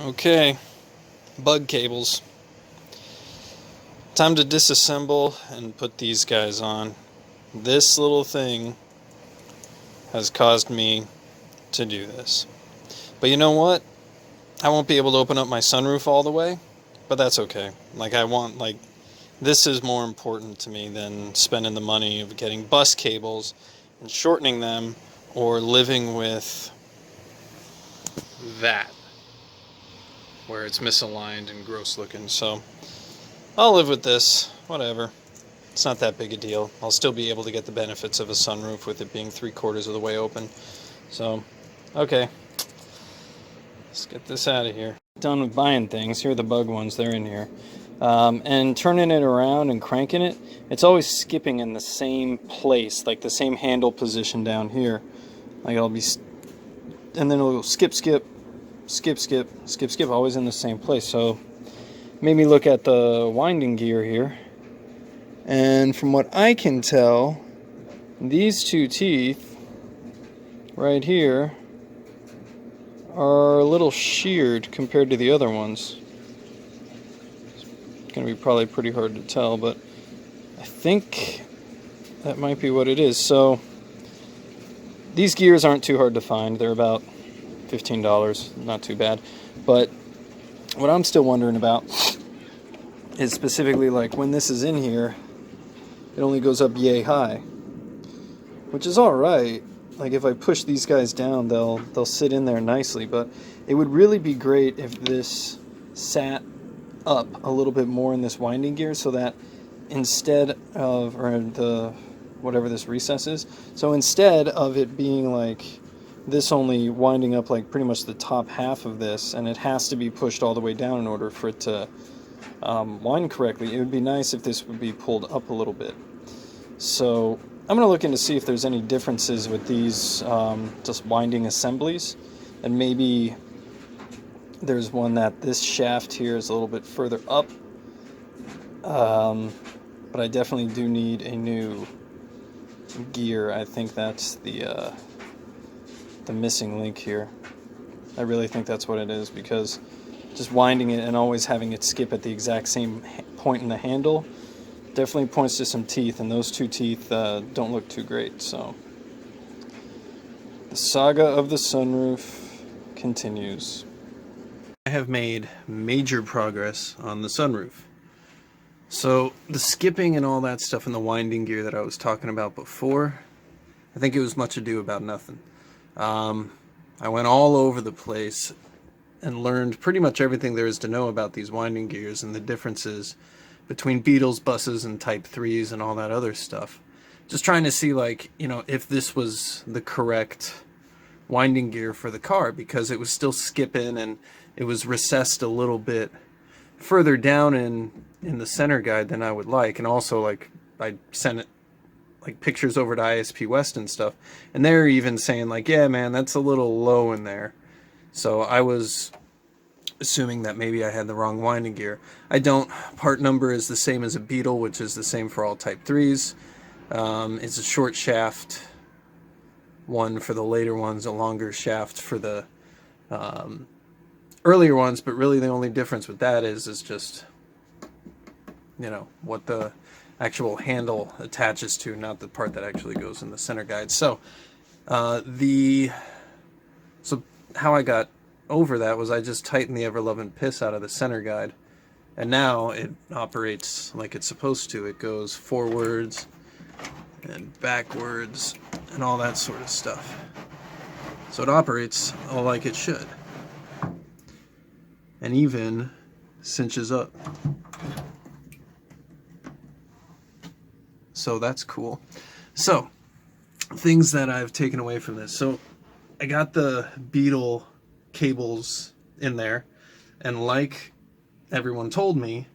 Okay, bug cables. Time to disassemble and put these guys on. This little thing has caused me to do this. But you know what? I won't be able to open up my sunroof all the way, but that's okay. This is more important to me than spending the money of getting bus cables and shortening them or living with that, where it's misaligned and gross looking. So I'll live with this, whatever. It's not that big a deal. I'll still be able to get the benefits of a sunroof with it being 3/4 of the way open. So, okay. Let's get this out of here. Done with buying things. Here are the bug ones. They're in here. And turning it around and cranking it, it's always skipping in the same place, like the same handle position down here. Like I'll be, and then it'll go skip, skip, skip, skip, skip, skip, always in the same place. So, made me look at the winding gear here. And from what I can tell, these two teeth right here are a little sheared compared to the other ones. It's going to be probably pretty hard to tell, but I think that might be what it is. So these gears aren't too hard to find. They're about $15, not too bad. But what I'm still wondering about is specifically like when this is in here, it only goes up yay high, which is all right. Like if I push these guys down, they'll sit in there nicely. But it would really be great if this sat up a little bit more in this winding gear, so that instead of, or the whatever this recess is, so instead of it being like this only winding up like pretty much the top half of this, and it has to be pushed all the way down in order for it to wind correctly, it would be nice if this would be pulled up a little bit. So I'm going to look into see if there's any differences with these just winding assemblies, and maybe there's one that this shaft here is a little bit further up, but I definitely do need a new gear. I think that's the missing link here. I really think that's what it is, because just winding it and always having it skip at the exact same point in the handle definitely points to some teeth, and those two teeth don't look too great. So the saga of the sunroof continues. I have made major progress on the sunroof. So the skipping and all that stuff in the winding gear that I was talking about before, I think it was much ado about nothing. I went all over the place and learned pretty much everything there is to know about these winding gears and the differences between Beetles, buses, and Type 3s and all that other stuff. Just trying to see, like, you know, if this was the correct winding gear for the car, because it was still skipping and it was recessed a little bit further down in the center guide than I would like. And also, like, I sent it like pictures over to ISP West and stuff, and they're even saying like, yeah man, that's a little low in there. So I was assuming that maybe I had the wrong winding gear. I don't. Part number is the same as a Beetle, which is the same for all Type 3s. It's a short shaft one for the later ones, a longer shaft for the earlier ones, but really the only difference with that is just, you know, what the actual handle attaches to, not the part that actually goes in the center guide. So so how I got over that was I just tightened the ever-loving piss out of the center guide, and now it operates like it's supposed to. It goes forwards and backwards and all that sort of stuff. So it operates all like it should, and even cinches up. So that's cool. So things that I've taken away from this. So I got the Beetle cables in there, and like everyone told me,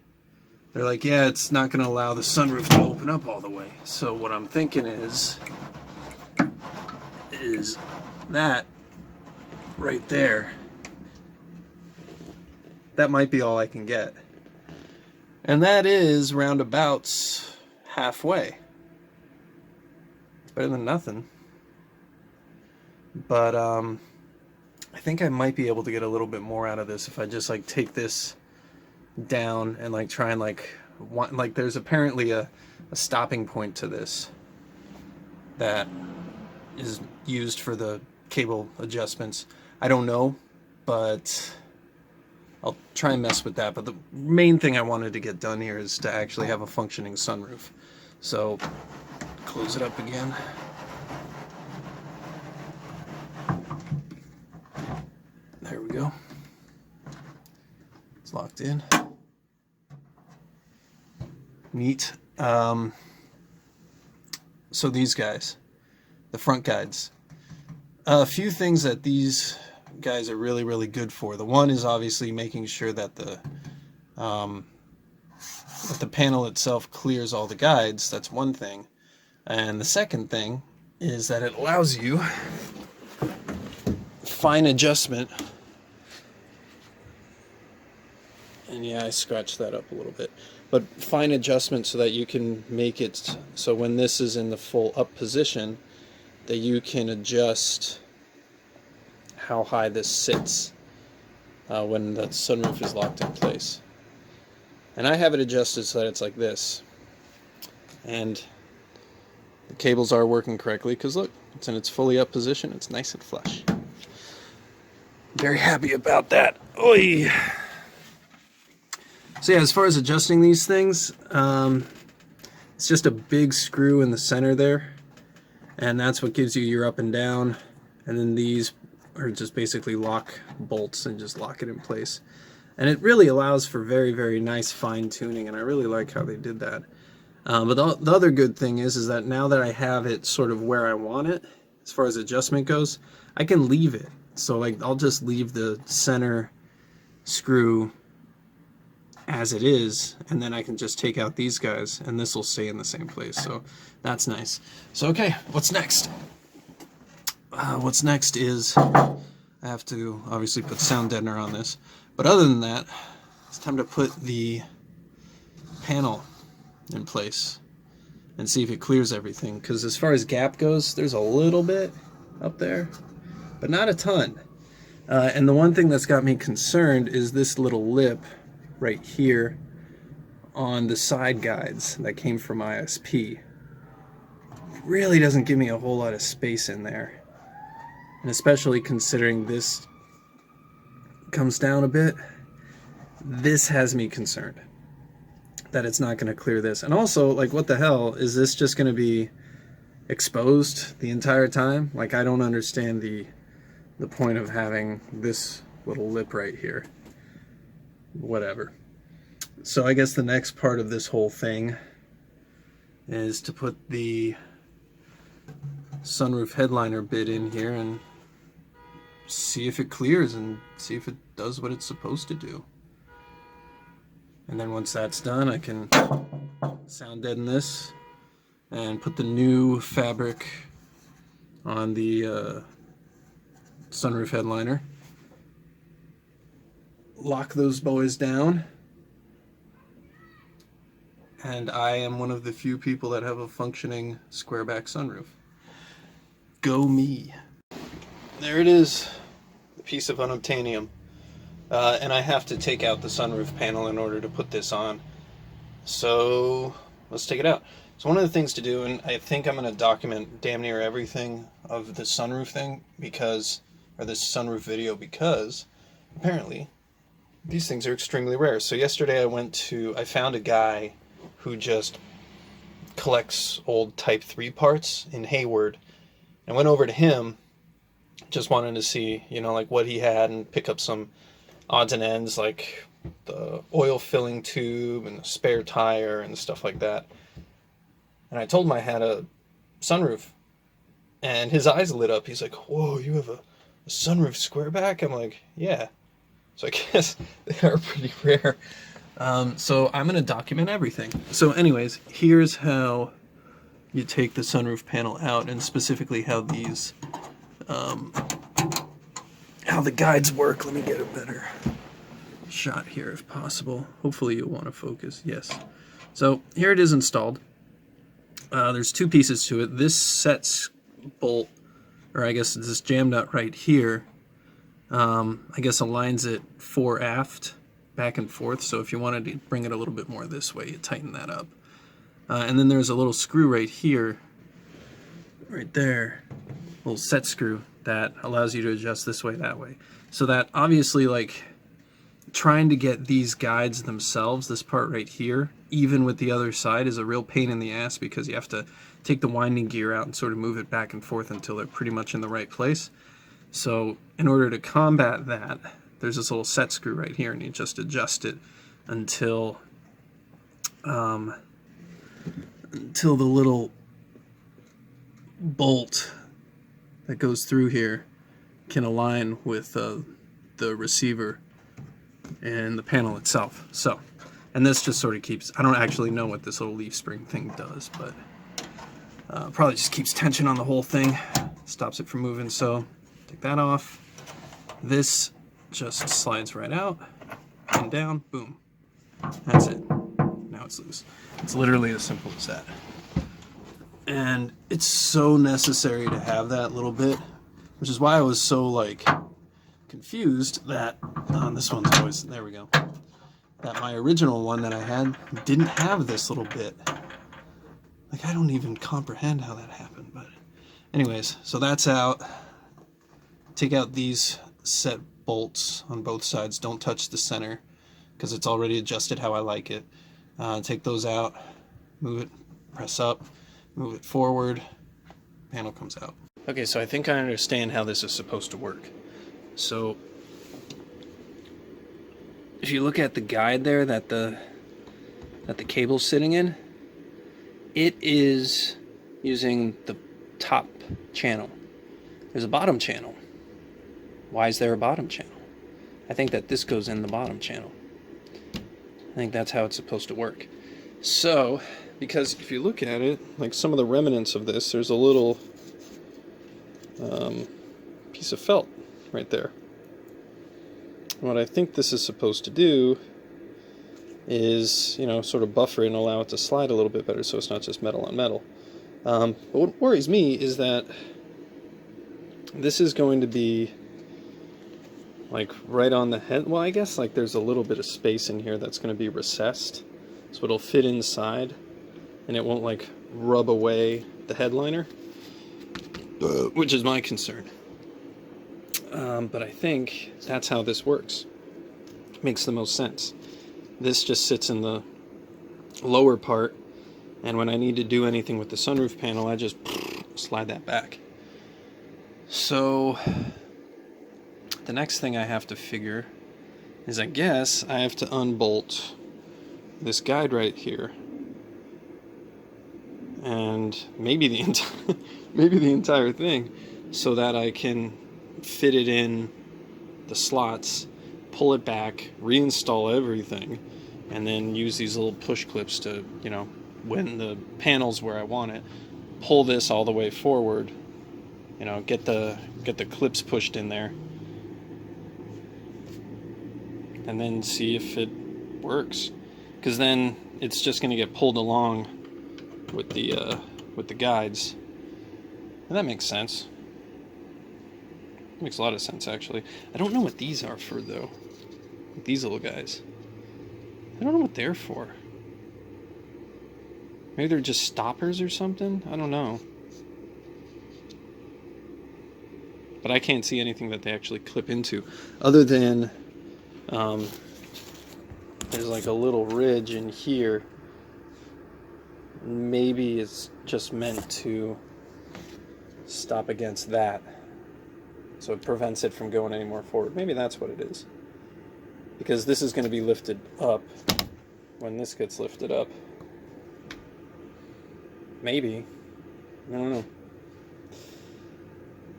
they're like, yeah, it's not going to allow the sunroof to open up all the way. So what I'm thinking is that right there, that might be all I can get. And that is roundabouts halfway. It's better than nothing. But I think I might be able to get a little bit more out of this if I just like take this down and like try and like there's apparently a stopping point to this that is used for the cable adjustments. I don't know, but I'll try and mess with that. But the main thing I wanted to get done here is to actually have a functioning sunroof. So close it up again. There we go. It's locked in. Neat. So these guys, the front guides. A few things that these guys are really, really good for. The one is obviously making sure that the panel itself clears all the guides. That's one thing. And the second thing is that it allows you fine adjustment. And yeah, I scratched that up a little bit. But fine adjustment so that you can make it so when this is in the full up position, that you can adjust how high this sits when the sunroof is locked in place. And I have it adjusted so that it's like this. And the cables are working correctly because look, it's in its fully up position. It's nice and flush. Very happy about that. Oy! So yeah, as far as adjusting these things, it's just a big screw in the center there, and that's what gives you your up and down, and then these are just basically lock bolts and just lock it in place. And it really allows for very, very nice fine tuning, and I really like how they did that. But the other good thing is that now that I have it sort of where I want it, as far as adjustment goes, I can leave it. So like I'll just leave the center screw as it is, and then I can just take out these guys and this will stay in the same place. So that's nice. So okay, what's next? What's next is I have to obviously put sound deadener on this, but other than that, it's time to put the panel in place and see if it clears everything, because as far as gap goes, there's a little bit up there, but not a ton. And the one thing that's got me concerned is this little lip right here on the side guides that came from ISP. Really doesn't give me a whole lot of space in there, and especially considering this comes down a bit, this has me concerned that it's not going to clear this. And also, like, what the hell, is this just going to be exposed the entire time? Like, I don't understand the point of having this little lip right here. Whatever. So I guess the next part of this whole thing is to put the sunroof headliner bit in here and see if it clears and see if it does what it's supposed to do. And then once that's done, I can sound deaden this and put the new fabric on the sunroof headliner. Lock those boys down, and I am one of the few people that have a functioning squareback sunroof. Go me. There it is, the piece of unobtainium. And I have to take out the sunroof panel in order to put this on. So let's take it out. So one of the things to do, and I think I'm going to document damn near everything of the sunroof thing because, or this sunroof video, because apparently these things are extremely rare. So yesterday I found a guy who just collects old Type 3 parts in Hayward. I went over to him, just wanted to see, you know, like what he had and pick up some odds and ends like the oil filling tube and the spare tire and stuff like that. And I told him I had a sunroof, and his eyes lit up. He's like, "Whoa, you have a sunroof squareback?" I'm like, "Yeah." So I guess they are pretty rare. So I'm going to document everything. So anyways, here's how you take the sunroof panel out, and specifically how these, how the guides work. Let me get a better shot here if possible. Hopefully you'll want to focus. Yes. So here it is installed. There's two pieces to it. This sets bolt, or I guess this jam nut right here, I guess aligns it fore aft, back and forth. So if you wanted to bring it a little bit more this way, you tighten that up. And then there's a little screw right here, right there, a little set screw that allows you to adjust this way, that way. So that obviously, like, trying to get these guides themselves, this part right here, even with the other side, is a real pain in the ass, because you have to take the winding gear out and sort of move it back and forth until they're pretty much in the right place. So in order to combat that, there's this little set screw right here, and you just adjust it until the little bolt that goes through here can align with the receiver and the panel itself. So, and this just sort of keeps, I don't actually know what this little leaf spring thing does, but probably just keeps tension on the whole thing, stops it from moving. So take that off. This just slides right out and down, boom. That's it. Now it's loose. It's literally as simple as that. And it's so necessary to have that little bit, which is why I was so like confused that this one's always, there we go, that my original one that I had didn't have this little bit. Like, I don't even comprehend how that happened. But anyways, so that's out. Take out these set bolts on both sides. Don't touch the center because it's already adjusted how I like it. Take those out, move it, press up, move it forward, panel comes out. Okay, so I think I understand how this is supposed to work. So if you look at the guide there that the cable's sitting in, it is using the top channel. There's a bottom channel. Why is there a bottom channel? I think that this goes in the bottom channel. I think that's how it's supposed to work. So, because if you look at it, like some of the remnants of this, there's a little piece of felt right there. And what I think this is supposed to do is, you know, sort of buffer it and allow it to slide a little bit better so it's not just metal on metal. But what worries me is that this is going to be like right on the head. Well, I guess like there's a little bit of space in here that's going to be recessed, so it'll fit inside and it won't like rub away the headliner, which is my concern. But I think that's how this works. Makes the most sense. This just sits in the lower part, and when I need to do anything with the sunroof panel, I just slide that back. So the next thing I have to figure is, I guess I have to unbolt this guide right here, and maybe the entire thing, so that I can fit it in the slots, pull it back, reinstall everything, and then use these little push clips to, you know, when the panel's where I want it, pull this all the way forward, you know, get the clips pushed in there, and then see if it works. Because then it's just going to get pulled along with the guides, and that makes sense. Makes a lot of sense, actually. I don't know what these are for, though. These little guys. I don't know what they're for. Maybe they're just stoppers or something? I don't know. But I can't see anything that they actually clip into, other than there's like a little ridge in here. Maybe it's just meant to stop against that, so it prevents it from going any more forward. Maybe that's what it is. Because this is going to be lifted up when this gets lifted up. Maybe. I don't know.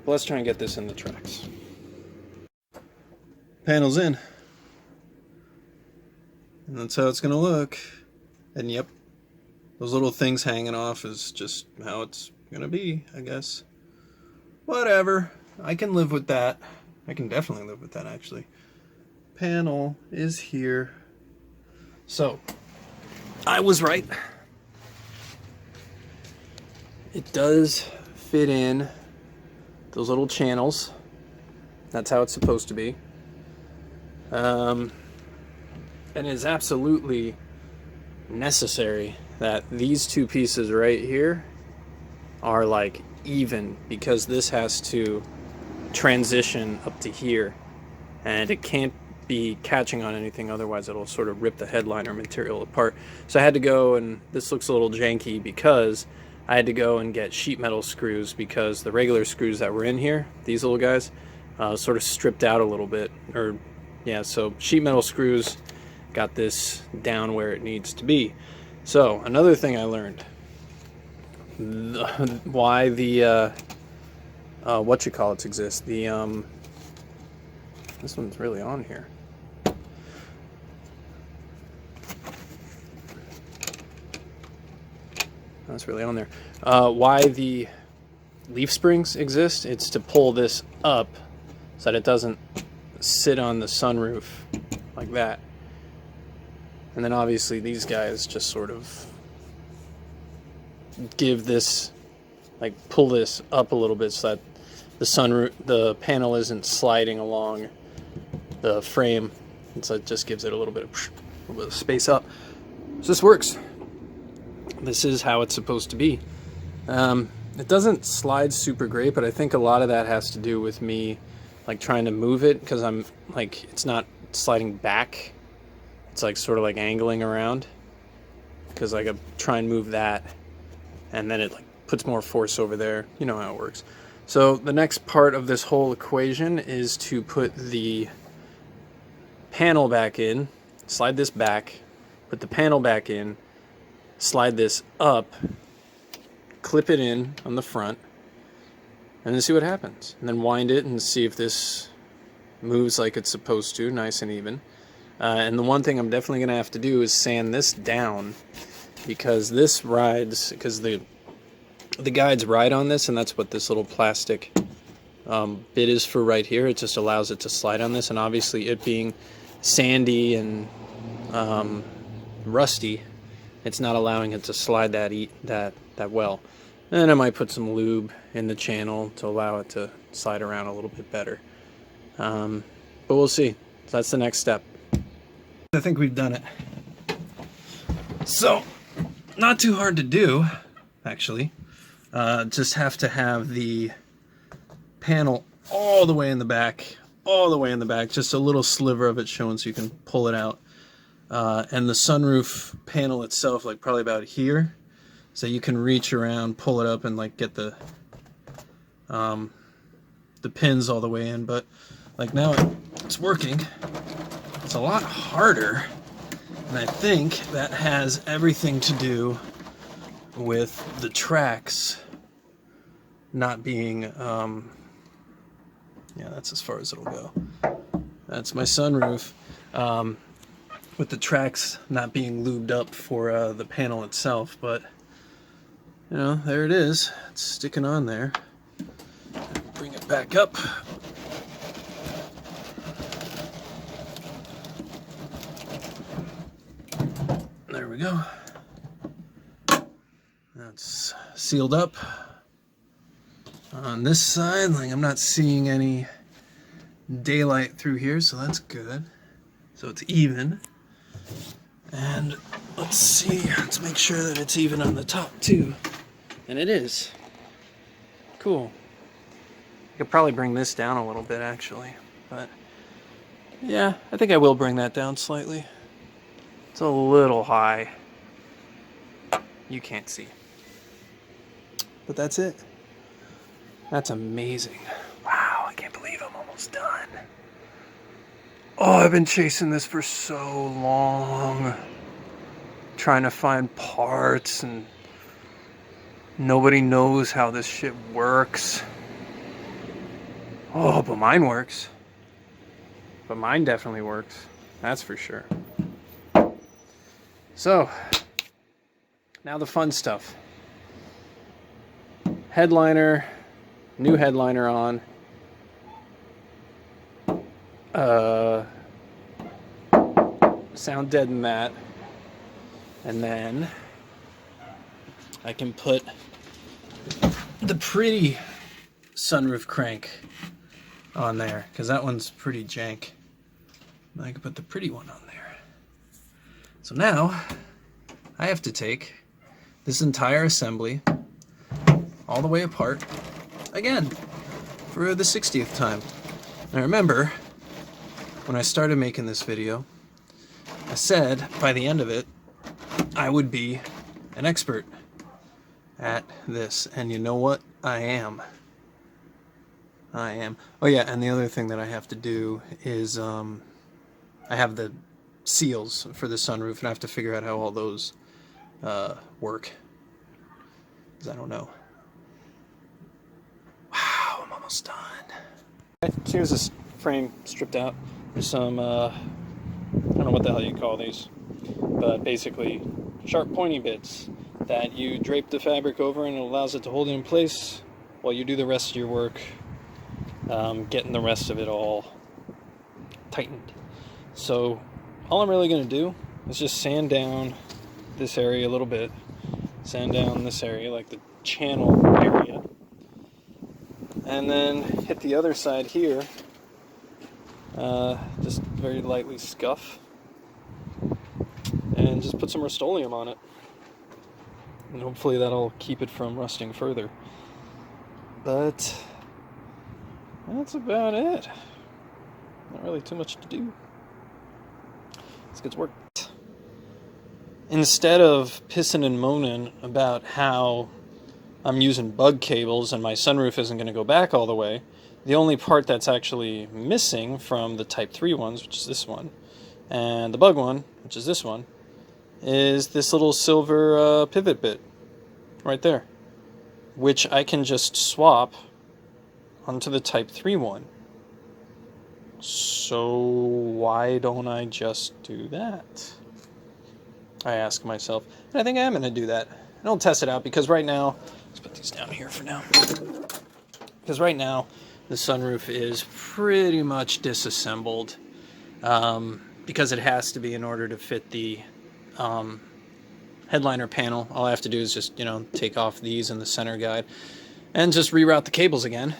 But let's try and get this in the tracks. Panel's in. And that's how it's going to look. And yep, those little things hanging off is just how it's going to be, I guess. Whatever. I can live with that. I can definitely live with that, actually. Panel is here. So, I was right. It does fit in those little channels That's how it's supposed to be. And it's absolutely necessary that these two pieces right here are like even, because this has to transition up to here, and it can't be catching on anything, otherwise it'll sort of rip the headliner material apart. So I had to go, and this looks a little janky because I had to go and get sheet metal screws, because the regular screws that were in here, these little guys, sort of stripped out a little bit. Or yeah, so sheet metal screws got this down where it needs to be. So another thing I learned, why the whatchamacallits exist. The this one's really on here. That's really on there. Why the leaf springs exist, it's to pull this up so that it doesn't sit on the sunroof like that. And then obviously these guys just sort of give this, like, pull this up a little bit so that the sunroof, the panel isn't sliding along the frame, and so it just gives it a little bit of space up. So this works. This is how it's supposed to be. It doesn't slide super great, but I think a lot of that has to do with me like trying to move it, because I'm like, it's not sliding back, it's like sort of like angling around, because I could try and move that and then it like puts more force over there. You know how it works. So the next part of this whole equation is to put the panel back in, slide this back, put the panel back in, slide this up, clip it in on the front, and then see what happens. And then wind it and see if this moves like it's supposed to, nice and even. And the one thing I'm definitely going to have to do is sand this down, because this rides, because the guides ride on this, and that's what this little plastic bit is for right here. It just allows it to slide on this, and obviously it being sandy and rusty, it's not allowing it to slide that well. And I might put some lube in the channel to allow it to slide around a little bit better. But we'll see. So that's the next step. I think we've done it. So, not too hard to do, actually. Just have to have the panel all the way in the back, just a little sliver of it shown so you can pull it out. And the sunroof panel itself, like probably about here, so you can reach around, pull it up, and like get the pins all the way in. But like now it's working. It's a lot harder, and I think that has everything to do with the tracks not being yeah, that's as far as it'll go. That's my sunroof. With the tracks not being lubed up for the panel itself, but you know, there it is. It's sticking on there. Bring it back up. There we go. That's sealed up. On this side, like, I'm not seeing any daylight through here, so that's good. So it's even. And let's see, let's make sure that it's even on the top too. And it is. Cool. I could probably bring this down a little bit actually, but yeah, I think I will bring that down slightly. It's a little high. You can't see. But that's it. That's amazing. Wow, I can't believe I'm almost done. Oh, I've been chasing this for so long. Trying to find parts, and nobody knows how this shit works. Oh, but mine works. But mine definitely works. That's for sure. So, now the fun stuff. Headliner, new headliner on. Sound deaden that. And then I can put the pretty sunroof crank on there, because that one's pretty jank. I can put the pretty one on there. So now I have to take this entire assembly all the way apart again for the 60th time. Now remember, when I started making this video, I said by the end of it I would be an expert at this, and you know what? I am. Oh yeah, and the other thing that I have to do is I have the seals for the sunroof, and I have to figure out how all those work, because I don't know. Wow, I'm almost done. Right, so here's this frame stripped out. There's some, I don't know what the hell you call these, but basically sharp pointy bits that you drape the fabric over, and it allows it to hold it in place while you do the rest of your work, getting the rest of it all tightened. So all I'm really going to do is just sand down this area a little bit, sand down this area, like the channel area, and then hit the other side here, just very lightly scuff, and just put some Rust-Oleum on it, and hopefully that'll keep it from rusting further. But that's about it. Not really too much to do. Let's get to work. Instead of pissing and moaning about how I'm using bug cables and my sunroof isn't going to go back all the way, the only part that's actually missing from the Type 3 ones, which is this one, and the bug one, which is this one, is this little silver pivot bit right there, which I can just swap onto the Type 3 one. So why don't I just do that? I ask myself. And I think I am going to do that. And I'll test it out, because right now, let's put these down here for now. Because right now, the sunroof is pretty much disassembled, because it has to be in order to fit the headliner panel. All I have to do is just, take off these and the center guide and just reroute the cables again.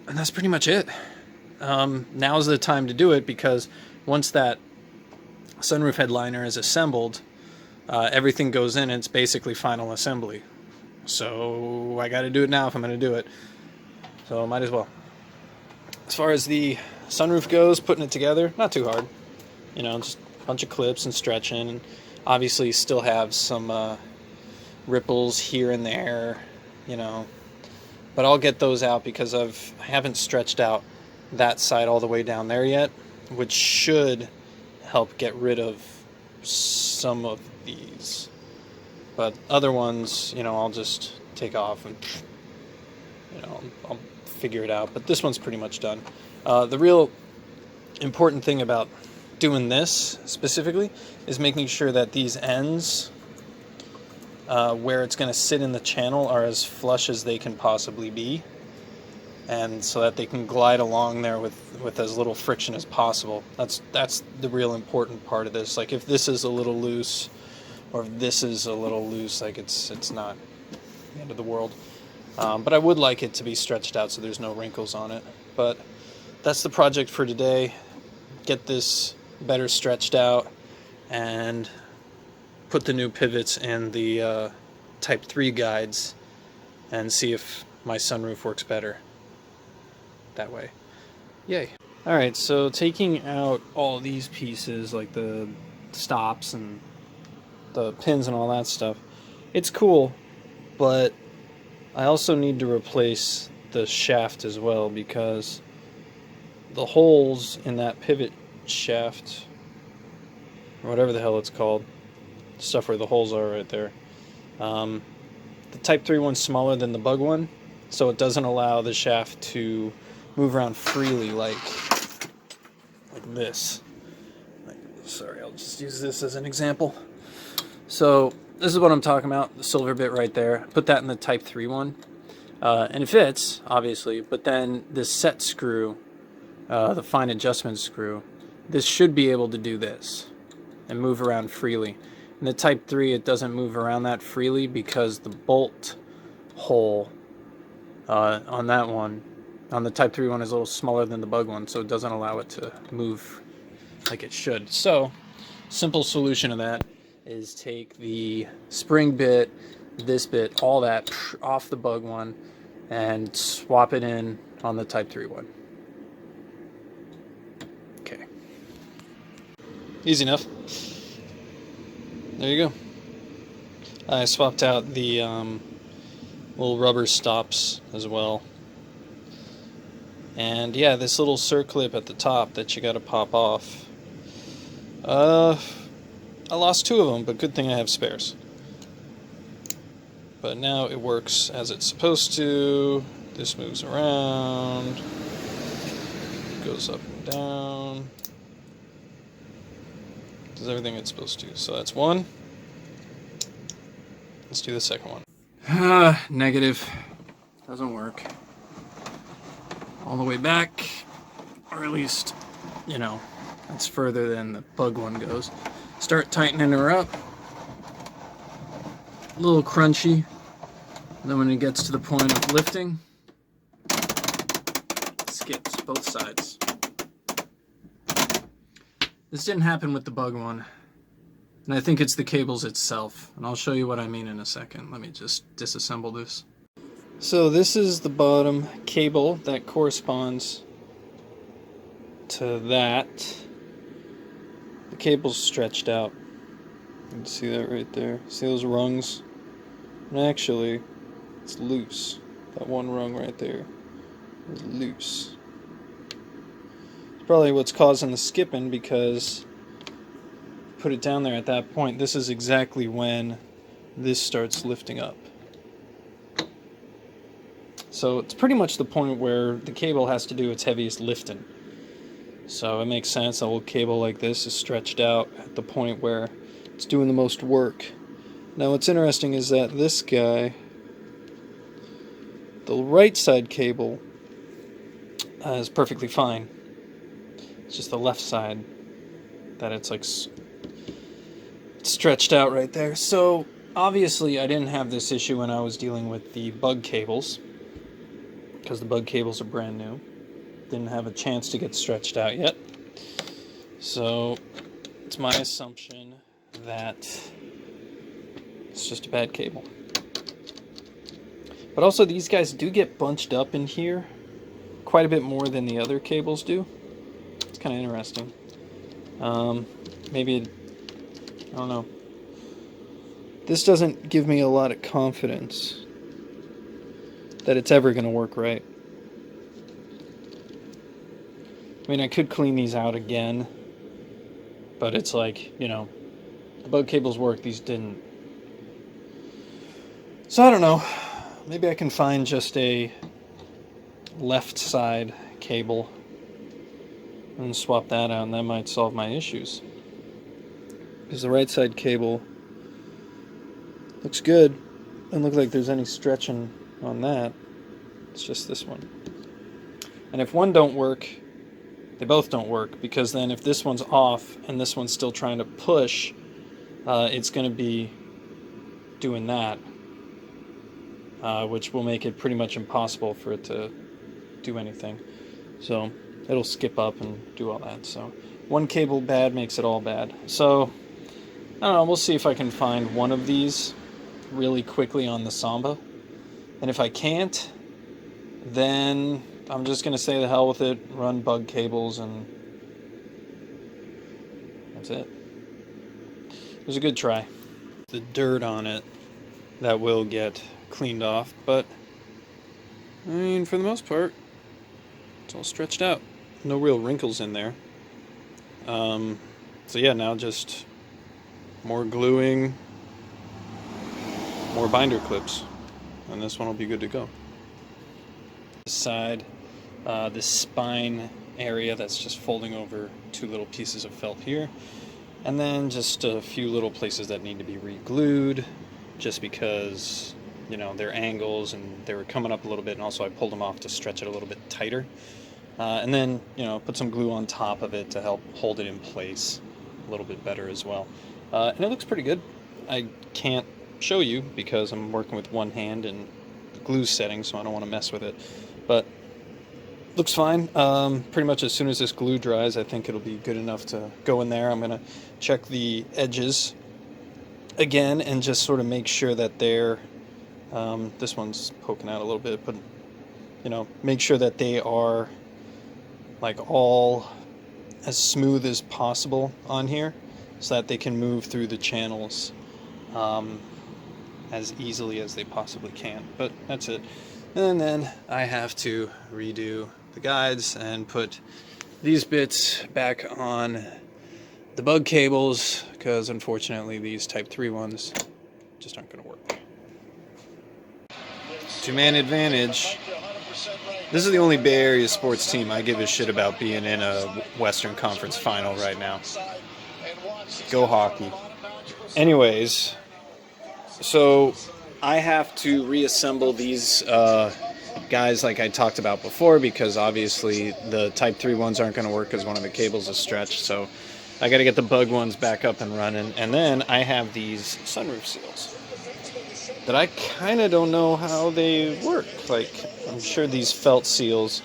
And that's pretty much it. Now's the time to do it, because once that sunroof headliner is assembled, everything goes in, and it's basically final assembly. So I got to do it now if I'm going to do it. So I might as well. As far as the sunroof goes, putting it together, not too hard. Just a bunch of clips and stretching. And obviously still have some ripples here and there, But I'll get those out, because I haven't stretched out that side all the way down there yet, which should help get rid of some of these. But other ones, I'll just take off and, I'll figure it out. But this one's pretty much done. The real important thing about doing this specifically is making sure that these ends, where it's going to sit in the channel, are as flush as they can possibly be, and so that they can glide along there with as little friction as possible. That's the real important part of this. Like, if this is a little loose, or if this is a little loose, like it's not the end of the world. But I would like it to be stretched out so there's no wrinkles on it. But that's the project for today. Get this better stretched out and put the new pivots in the Type 3 guides, and see if my sunroof works better that way. Yay. Alright, so taking out all these pieces, like the stops and the pins and all that stuff, it's cool, but I also need to replace the shaft as well, because the holes in that pivot shaft, or whatever the hell it's called, stuff where the holes are right there, the Type 3 one's smaller than the bug one, so it doesn't allow the shaft to move around freely like this. Sorry, I'll just use this as an example. So this is what I'm talking about, the silver bit right there. Put that in the Type 3 one, and it fits, obviously, but then this set screw, the fine adjustment screw, this should be able to do this and move around freely. In the Type 3, it doesn't move around that freely, because the bolt hole on that one on the Type 3 one is a little smaller than the bug one, so it doesn't allow it to move like it should. So, simple solution to that is take the spring bit, this bit, all that off the bug one, and swap it in on the Type 3 one. Okay. Easy enough. There you go. I swapped out the little rubber stops as well. And yeah, this little circlip at the top that you gotta pop off. I lost 2 of them, but good thing I have spares. But now it works as it's supposed to. This moves around, goes up and down, does everything it's supposed to. So that's one. Let's do the second one. Negative. Doesn't work. All the way back, or at least, you know, that's further than the bug one goes. Start tightening her up. A little crunchy. And then when it gets to the point of lifting, it skips both sides. This didn't happen with the bug one. And I think it's the cables itself. And I'll show you what I mean in a second. Let me just disassemble this. So this is the bottom cable that corresponds to that. The cable's stretched out. You can see that right there. See those rungs? And actually, it's loose. That one rung right there is loose. It's probably what's causing the skipping, because put it down there at that point. This is exactly when this starts lifting up. So it's pretty much the point where the cable has to do its heaviest lifting. So it makes sense. A little cable like this is stretched out at the point where it's doing the most work. Now what's interesting is that this guy, the right side cable, is perfectly fine. It's just the left side that it's like stretched out right there. So obviously I didn't have this issue when I was dealing with the bug cables, because the bug cables are brand new. Didn't have a chance to get stretched out yet. So it's my assumption that it's just a bad cable. But also these guys do get bunched up in here quite a bit more than the other cables do. It's kind of interesting. Maybe, I don't know. This doesn't give me a lot of confidence that it's ever going to work right. I mean, I could clean these out again, but it's like, you know, the bug cables work, these didn't. So I don't know. Maybe I can find just a left side cable and swap that out, and that might solve my issues. Because the right side cable looks good. Doesn't look like there's any stretching on that. It's just this one. And if one don't work, they both don't work, because then if this one's off and this one's still trying to push, it's going to be doing that, which will make it pretty much impossible for it to do anything. So it'll skip up and do all that. So one cable bad makes it all bad. So I don't know, we'll see if I can find one of these really quickly on the Samba. And if I can't, then I'm just going to say the hell with it, run bug cables, and that's it. It was a good try. The dirt on it, that will get cleaned off, but I mean, for the most part, it's all stretched out. No real wrinkles in there. So yeah, now just more gluing, more binder clips, and this one will be good to go. This side, this spine area that's just folding over 2 little pieces of felt here, and then just a few little places that need to be re-glued, just because, you know, they're angles and they were coming up a little bit, and also I pulled them off to stretch it a little bit tighter. And then, you know, put some glue on top of it to help hold it in place a little bit better as well. And it looks pretty good. I can't show you because I'm working with one hand and the glue setting, so I don't want to mess with it. But looks fine. Pretty much as soon as this glue dries, I think it'll be good enough to go in there. I'm going to check the edges again and just sort of make sure that they're, this one's poking out a little bit, but, you know, make sure that they are like all as smooth as possible on here so that they can move through the channels as easily as they possibly can. But that's it. And then I have to redo the guides and put these bits back on the bug cables, because unfortunately these Type 3 ones just aren't going to work. Two-man advantage. This is the only Bay Area sports team I give a shit about being in a Western Conference final right now. Go hockey. Anyways, so I have to reassemble these guys like I talked about before, because obviously the Type 3 ones aren't going to work because one of the cables is stretched. So I got to get the bug ones back up and running. And then I have these sunroof seals that I kind of don't know how they work. Like, I'm sure these felt seals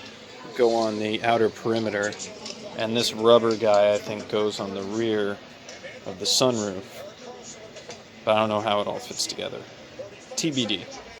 go on the outer perimeter, and this rubber guy I think goes on the rear of the sunroof. But I don't know how it all fits together. TBD.